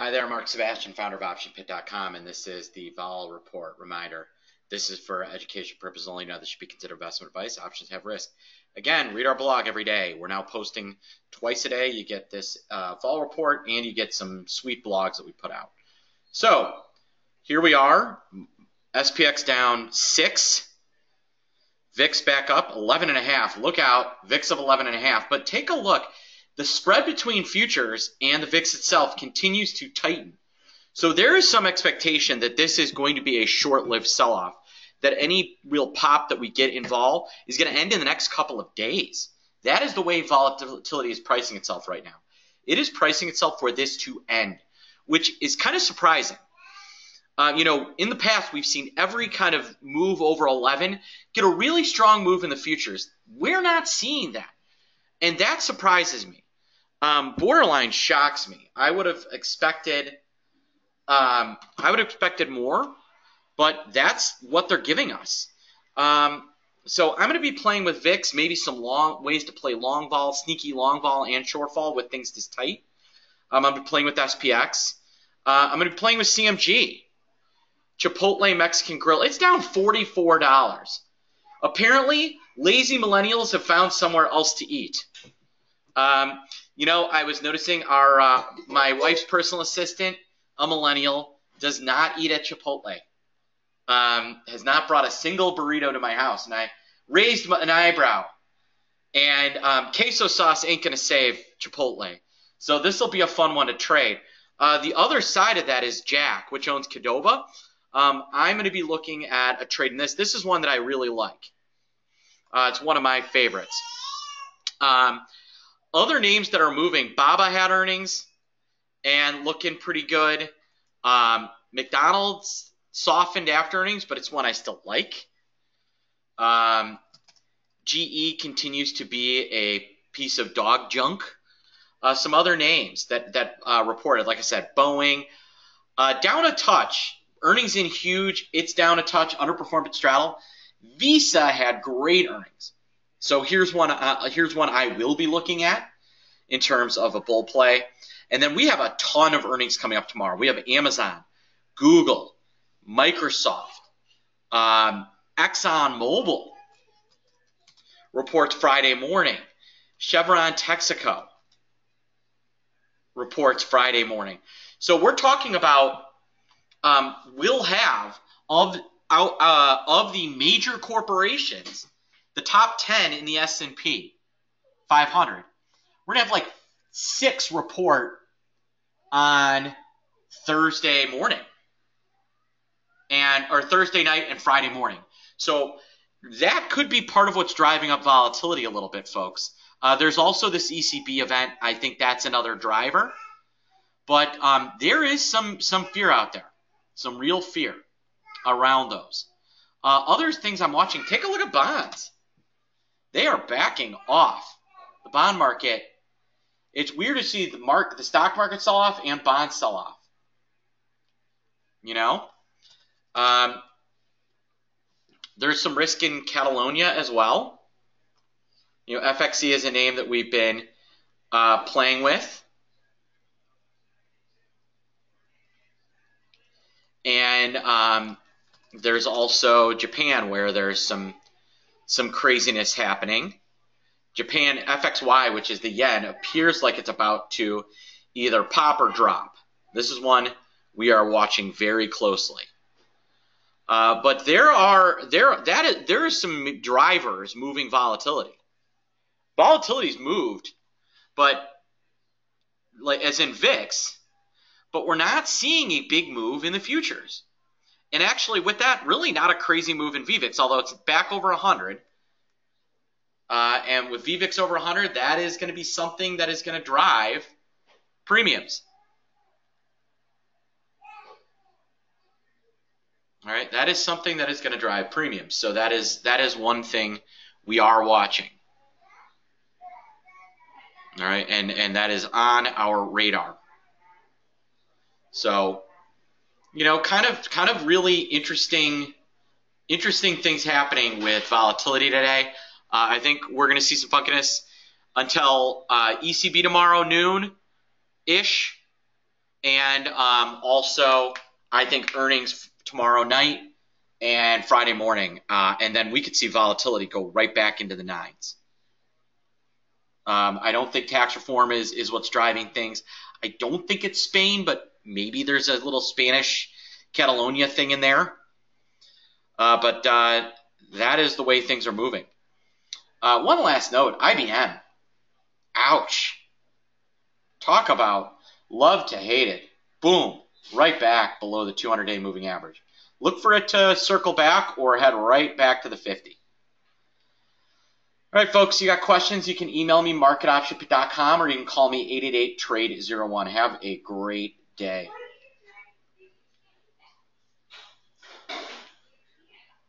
Hi there, Mark Sebastian, founder of OptionPit.com, and this is the Vol Report. Reminder, this is for education purposes only. Now, this should be considered investment advice. Options have risk. Again, read our blog every day. We're now posting twice a day. You get this Vol Report, and you get some sweet blogs that we put out. So, here we are. SPX down 6. VIX back up 11.5. Look out, VIX of 11.5. But take a look. The spread between futures and the VIX itself continues to tighten. So there is some expectation that this is going to be a short-lived sell-off, that any real pop that we get in vol is going to end in the next couple of days. That is the way volatility is pricing itself right now. It is pricing itself for this to end, which is kind of surprising. In the past, we've seen every kind of move over 11 get a really strong move in the futures. We're not seeing that, and that surprises me. Borderline shocks me. I would have expected more, but that's what they're giving us. So I'm going to be playing with VIX, maybe some long ways to play long vol, sneaky long vol, and short vol with things this tight. I'm going to be playing with SPX. I'm going to be playing with CMG. Chipotle Mexican Grill. It's down $44. Apparently, lazy millennials have found somewhere else to eat. I was noticing my wife's personal assistant, a millennial, does not eat at Chipotle. Has not brought a single burrito to my house, and I raised an eyebrow. And queso sauce ain't gonna save Chipotle, so this will be a fun one to trade. The other side of that is Jack, which owns Qdoba. I'm going to be looking at a trade in this. This is one that I really like. It's one of my favorites. Other names that are moving, Baba had earnings and looking pretty good. McDonald's softened after earnings, but it's one I still like. GE continues to be a piece of dog junk. Some other names that reported, like I said, Boeing, down a touch. Earnings in huge, it's down a touch, underperformed at straddle. Visa had great earnings. So here's one I will be looking at in terms of a bull play. And then we have a ton of earnings coming up tomorrow. We have Amazon, Google, Microsoft, ExxonMobil reports Friday morning. Chevron Texaco reports Friday morning. So we're talking about we'll have of the major corporations, the top 10 in the S&P 500. We're going to have like 6 report on Thursday morning or Thursday night and Friday morning. So that could be part of what's driving up volatility a little bit, folks. There's also this ECB event. I think that's another driver. But there is some fear out there. Some real fear around those. Other things I'm watching, take a look at bonds. They are backing off. The bond market, it's weird to see the stock market sell off and bonds sell off. There's some risk in Catalonia as well. FXC is a name that we've been playing with. And there's also Japan, where there's some craziness happening. Japan FXY, which is the yen, appears like it's about to either pop or drop. This is one we are watching very closely. But there are some drivers moving volatility. Volatility's moved, but as in VIX. But we're not seeing a big move in the futures. And actually, with that, really not a crazy move in VVIX, although it's back over 100. And with VVIX over 100, that is going to be something that is going to drive premiums. All right, that is something that is going to drive premiums. So that is one thing we are watching. All right, and that is on our radar. So, kind of really interesting things happening with volatility today. I think we're going to see some funkiness until ECB tomorrow noon-ish. And also, I think earnings tomorrow night and Friday morning. And then we could see volatility go right back into the nines. I don't think tax reform is what's driving things. I don't think it's Spain, but maybe there's a little Spanish Catalonia thing in there. But that is the way things are moving. One last note, IBM. Ouch. Talk about love to hate it. Boom. Right back below the 200-day moving average. Look for it to circle back or head right back to the 50. All right, folks, you got questions, you can email me, mark@optionpit.com, or you can call me 888-TRADE-01. Have a great day.